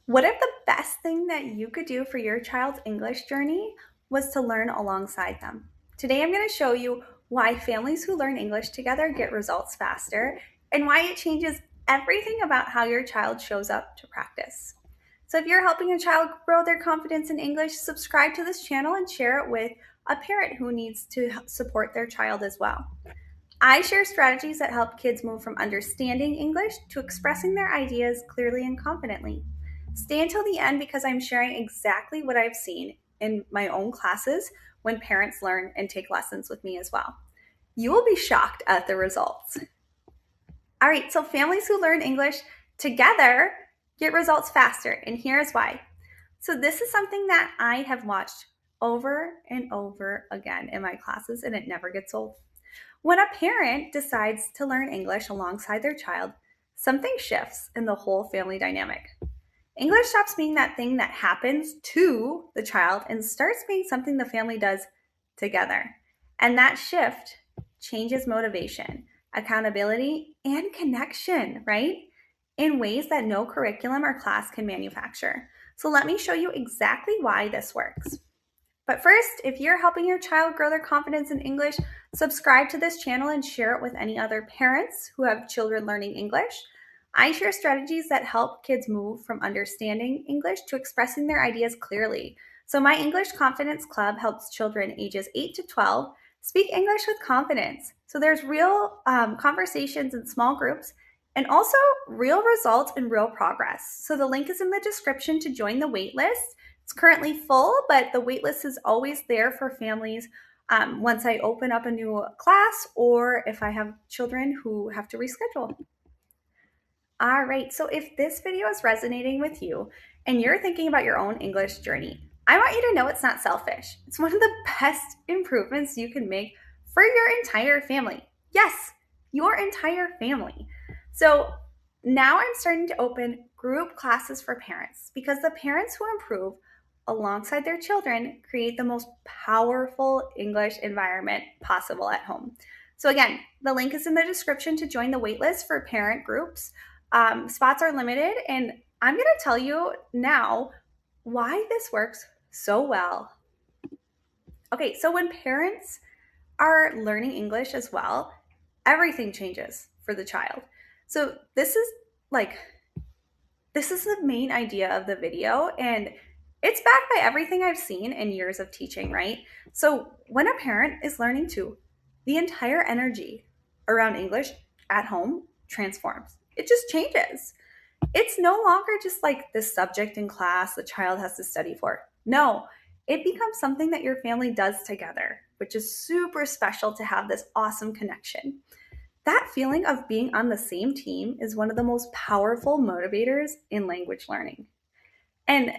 What if the best thing that you could do for your child's English journey was to learn alongside them? Today, I'm going to show you why families who learn English together get results faster and why it changes everything about how your child shows up to practice. So, if you're helping a child grow their confidence in English, subscribe to this channel and share it with a parent who needs to support their child as well. I share strategies that help kids move from understanding English to expressing their ideas clearly and confidently. Stay until the end because I'm sharing exactly what I've seen in my own classes when parents learn and take lessons with me as well. You will be shocked at the results. All right, so families who learn English together get results faster, and here's why. So, this is something that I have watched over and over again in my classes, and it never gets old. When a parent decides to learn English alongside their child, something shifts in the whole family dynamic. English stops being that thing that happens to the child and starts being something the family does together. And that shift changes motivation, accountability, and connection, right? In ways that no curriculum or class can manufacture. So let me show you exactly why this works. But first, if you're helping your child grow their confidence in English, subscribe to this channel and share it with any other parents who have children learning English. I share strategies that help kids move from understanding English to expressing their ideas clearly. So, my English Confidence Club helps children ages 8 to 12 speak English with confidence. So, there's real conversations in small groups and also real results and real progress. So, the link is in the description to join the waitlist. It's currently full, but the waitlist is always there for families once I open up a new class or if I have children who have to reschedule. All right, so if this video is resonating with you and you're thinking about your own English journey, I want you to know it's not selfish. It's one of the best improvements you can make for your entire family. Yes, your entire family. So now I'm starting to open group classes for parents because the parents who improve alongside their children create the most powerful English environment possible at home. So again, the link is in the description to join the waitlist for parent groups. Spots are limited, and I'm going to tell you now why this works so well. Okay, so when parents are learning English as well, everything changes for the child. So this is the main idea of the video, and it's backed by everything I've seen in years of teaching, right? So when a parent is learning too, the entire energy around English at home transforms. It just changes. It's no longer just like this subject in class the child has to study for. No, it becomes something that your family does together, which is super special to have this awesome connection. That feeling of being on the same team is one of the most powerful motivators in language learning. And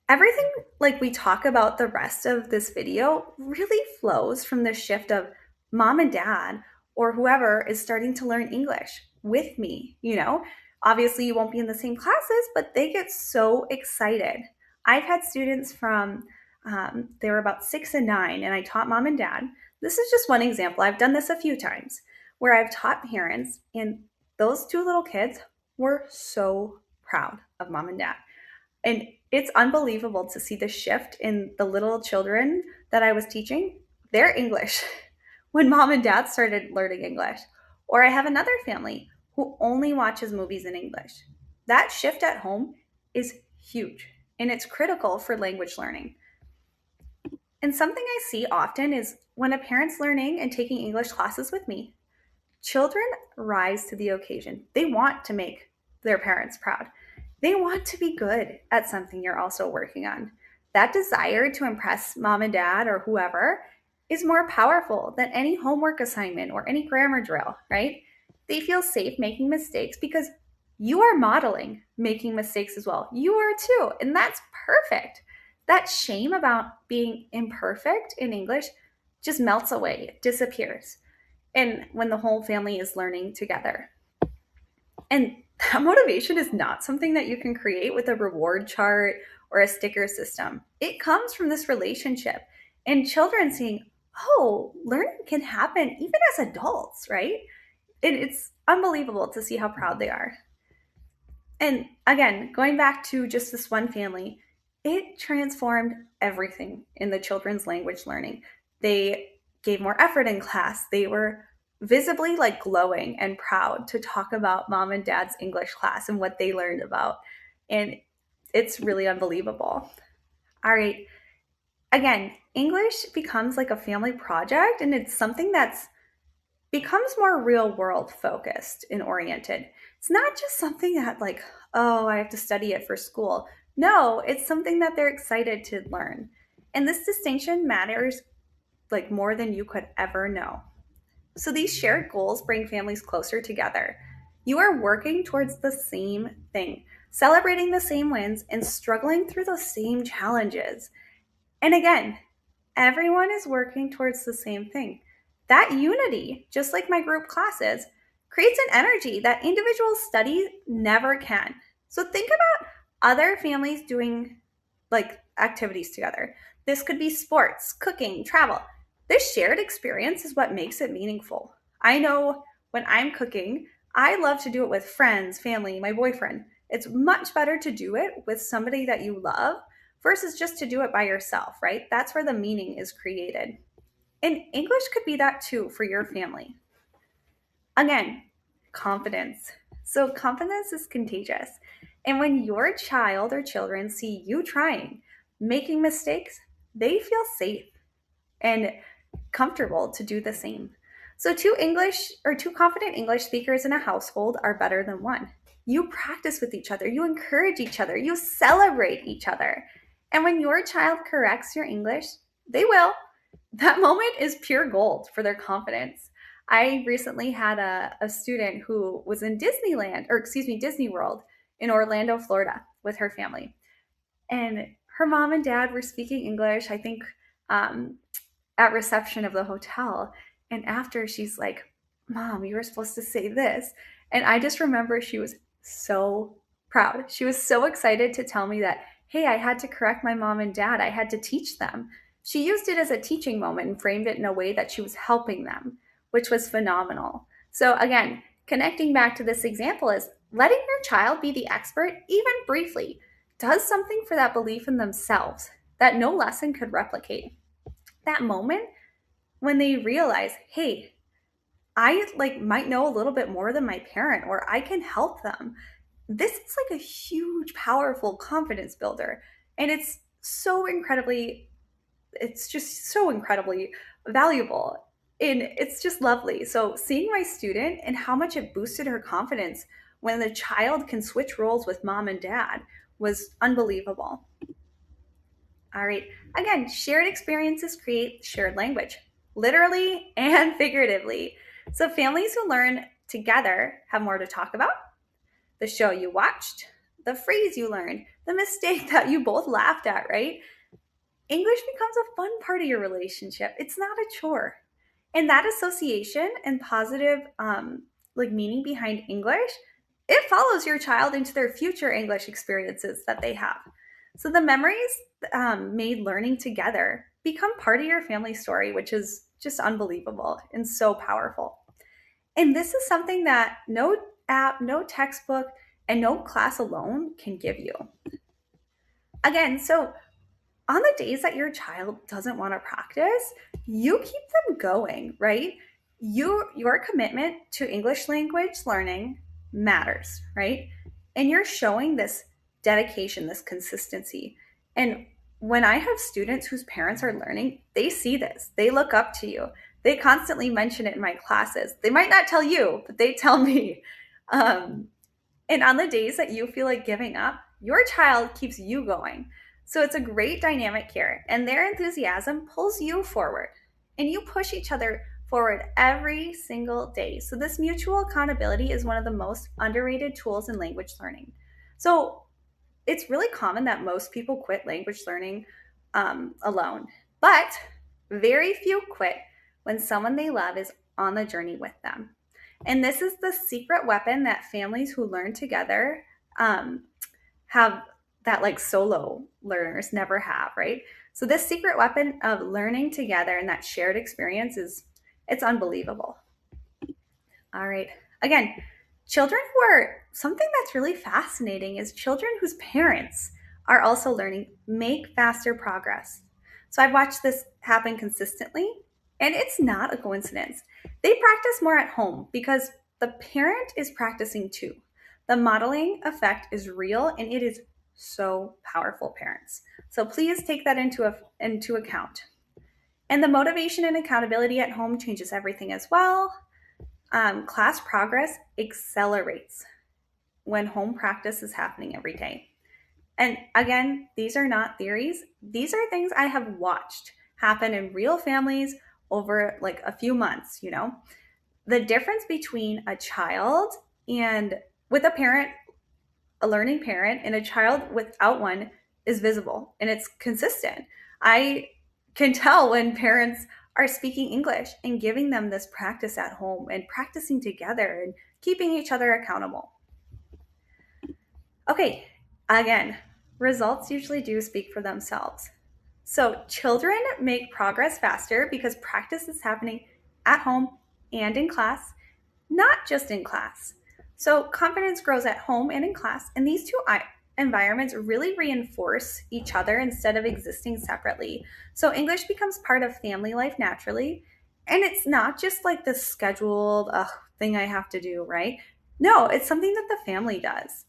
everything like we talk about the rest of this video really flows from the shift of mom and dad or whoever is starting to learn English with me, Obviously, you won't be in the same classes, but they get so excited. I've had students from, they were about 6 and 9, and I taught mom and dad. This is just one example. I've done this a few times where I've taught parents, and those two little kids were so proud of mom and dad. And it's unbelievable to see the shift in the little children that I was teaching, their English, when mom and dad started learning English. Or I have another family who only watches movies in English. That shift at home is huge, and it's critical for language learning. And something I see often is when a parent's learning and taking English classes with me, children rise to the occasion. They want to make their parents proud. They want to be good at something you're also working on. That desire to impress mom and dad or whoever is more powerful than any homework assignment or any grammar drill, right? They feel safe making mistakes because you are modeling making mistakes as well. You are too, and that's perfect. That shame about being imperfect in English just melts away, it disappears. And when the whole family is learning together. And that motivation is not something that you can create with a reward chart or a sticker system. It comes from this relationship and children seeing, oh, learning can happen even as adults, right? And it's unbelievable to see how proud they are. And again, going back to just this one family, it transformed everything in the children's language learning. They gave more effort in class. They were visibly like glowing and proud to talk about mom and dad's English class and what they learned about. And it's really unbelievable. All right. Again, English becomes like a family project, and it's something that's becomes more real world focused and oriented. It's not just something that, like, oh, I have to study it for school. No, it's something that they're excited to learn. And this distinction matters like more than you could ever know. So these shared goals bring families closer together. You are working towards the same thing, celebrating the same wins, and struggling through the same challenges. And again, everyone is working towards the same thing. That unity, just like my group classes, creates an energy that individual studies never can. So think about other families doing like activities together. This could be sports, cooking, travel. This shared experience is what makes it meaningful. I know when I'm cooking, I love to do it with friends, family, my boyfriend. It's much better to do it with somebody that you love versus just to do it by yourself, right? That's where the meaning is created. And English could be that too for your family. Again, confidence. So, confidence is contagious. And when your child or children see you trying, making mistakes, they feel safe and comfortable to do the same. So, two confident English speakers in a household are better than one. You practice with each other, you encourage each other, you celebrate each other. And when your child corrects your English, they will. That moment is pure gold for their confidence. I recently had a student who was in Disney World in Orlando, Florida with her family. And her mom and dad were speaking English, I think, um, at reception of the hotel. And after, she's like, Mom, you were supposed to say this. And I just remember she was so proud. She was so excited to tell me that, hey, I had to correct my mom and dad. I had to teach them. She used it as a teaching moment and framed it in a way that she was helping them, which was phenomenal. So, again, connecting back to this example is letting your child be the expert, even briefly, does something for that belief in themselves that no lesson could replicate. That moment when they realize, hey, I like might know a little bit more than my parent, or I can help them. This is like a huge, powerful confidence builder. And it's just so incredibly valuable. And it's just lovely. So seeing my student and how much it boosted her confidence when the child can switch roles with mom and dad was unbelievable. All right. Again, shared experiences create shared language, literally and figuratively. So families who learn together have more to talk about. The show you watched, the phrase you learned, the mistake that you both laughed at, right? English becomes a fun part of your relationship. It's not a chore. And that association and positive like meaning behind English, it follows your child into their future English experiences that they have. So the memories made learning together become part of your family story, which is just unbelievable and so powerful. And this is something that no app, no textbook, and no class alone can give you. Again, so on the days that your child doesn't want to practice, you keep them going, right? Your commitment to English language learning matters, right? And you're showing this dedication, this consistency. And when I have students whose parents are learning, they see this. They look up to you. They constantly mention it in my classes. They might not tell you, but they tell me. Um, and on the days that you feel like giving up, your child keeps you going. So it's a great dynamic here, and their enthusiasm pulls you forward, and you push each other forward every single day. So this mutual accountability is one of the most underrated tools in language learning. So it's really common that most people quit language learning alone, but very few quit when someone they love is on the journey with them. And this is the secret weapon that families who learn together have that like solo learners never have, right? So this secret weapon of learning together and that shared experience it's unbelievable. All right. Again, Something that's really fascinating is children whose parents are also learning make faster progress. So I've watched this happen consistently, and it's not a coincidence. They practice more at home because the parent is practicing too. The modeling effect is real and it is so powerful, parents. So please take that into account. And the motivation and accountability at home changes everything as well. Class progress accelerates when home practice is happening every day. And again, these are not theories. These are things I have watched happen in real families over like a few months, you know. The difference between a child and with a parent, a learning parent, and a child without one is visible and it's consistent. I can tell when parents are speaking English and giving them this practice at home and practicing together and keeping each other accountable. Okay, again, results usually do speak for themselves. So children make progress faster because practice is happening at home and in class, not just in class. So confidence grows at home and in class, and these two environments really reinforce each other instead of existing separately. So English becomes part of family life naturally, and it's not just like this scheduled thing I have to do, right? No, it's something that the family does.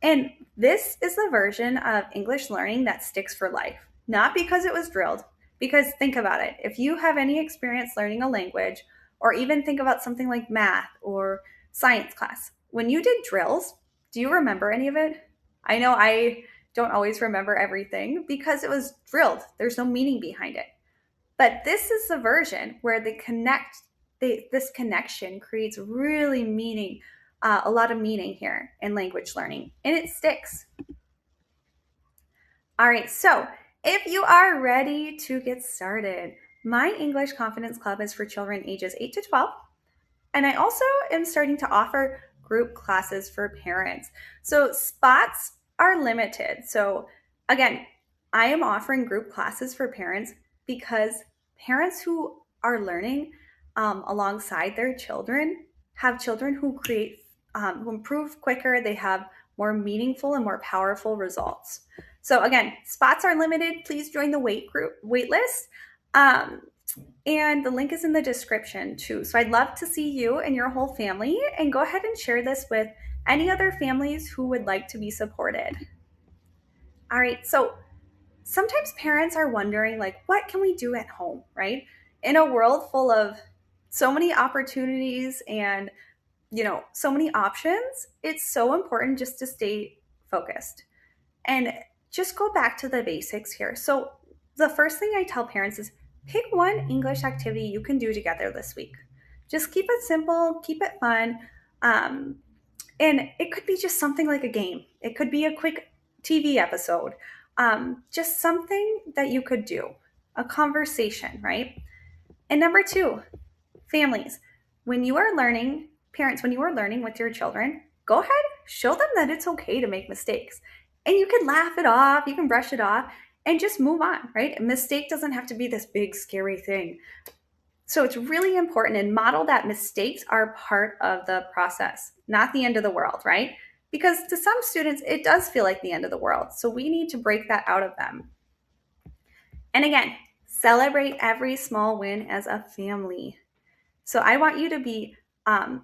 And this is the version of English learning that sticks for life, not because it was drilled. Because think about it, if you have any experience learning a language, or even think about something like math or science class, when you did drills, do you remember any of it? I know I don't always remember everything because it was drilled. There's no meaning behind it. But this is the version where this connection creates really a lot of meaning here in language learning, and it sticks. All right, so if you are ready to get started, my English Confidence Club is for children ages 8 to 12, and I also am starting to offer group classes for parents. So spots are limited. So again, I am offering group classes for parents because parents who are learning alongside their children have children who improve quicker. They have more meaningful and more powerful results. So again, spots are limited. Please join the wait list. And the link is in the description too. So I'd love to see you and your whole family, and go ahead and share this with any other families who would like to be supported. All right, so sometimes parents are wondering, like, what can we do at home, right? In a world full of so many opportunities and, so many options, it's so important just to stay focused and just go back to the basics here. So the first thing I tell parents is pick one English activity you can do together this week. Just keep it simple, keep it fun. And it could be just something like a game. It could be a quick TV episode. Just something that you could do, a conversation, right? And number two, families. Parents, when you are learning with your children, go ahead, show them that it's okay to make mistakes. And you can laugh it off, you can brush it off, and just move on, right? A mistake doesn't have to be this big, scary thing. So it's really important, and model that mistakes are part of the process, not the end of the world, right? Because to some students, it does feel like the end of the world. So we need to break that out of them. And again, celebrate every small win as a family. So I want you to be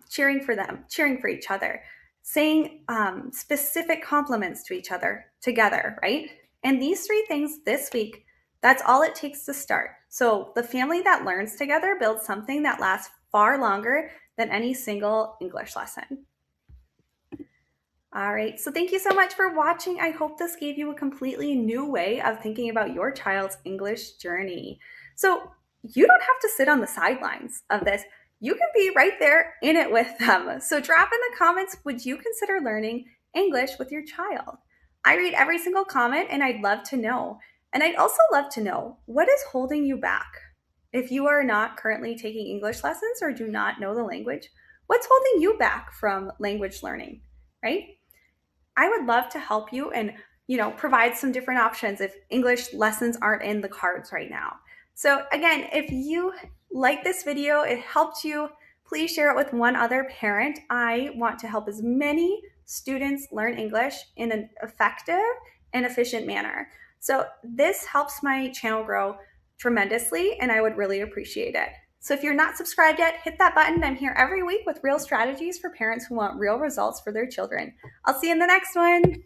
cheering for them, cheering for each other, saying specific compliments to each other together, right? And these three things this week, that's all it takes to start. So the family that learns together builds something that lasts far longer than any single English lesson. All right, so thank you so much for watching. I hope this gave you a completely new way of thinking about your child's English journey. So you don't have to sit on the sidelines of this. You can be right there in it with them. So drop in the comments, would you consider learning English with your child? I read every single comment and I'd love to know. And I'd also love to know, what is holding you back? If you are not currently taking English lessons or do not know the language, what's holding you back from language learning, right? I would love to help you and, provide some different options if English lessons aren't in the cards right now. So again, if you like this video, it helped you, please share it with one other parent. I want to help as many students learn English in an effective and efficient manner. So this helps my channel grow tremendously, and I would really appreciate it. So if you're not subscribed yet, hit that button. I'm here every week with real strategies for parents who want real results for their children. I'll see you in the next one.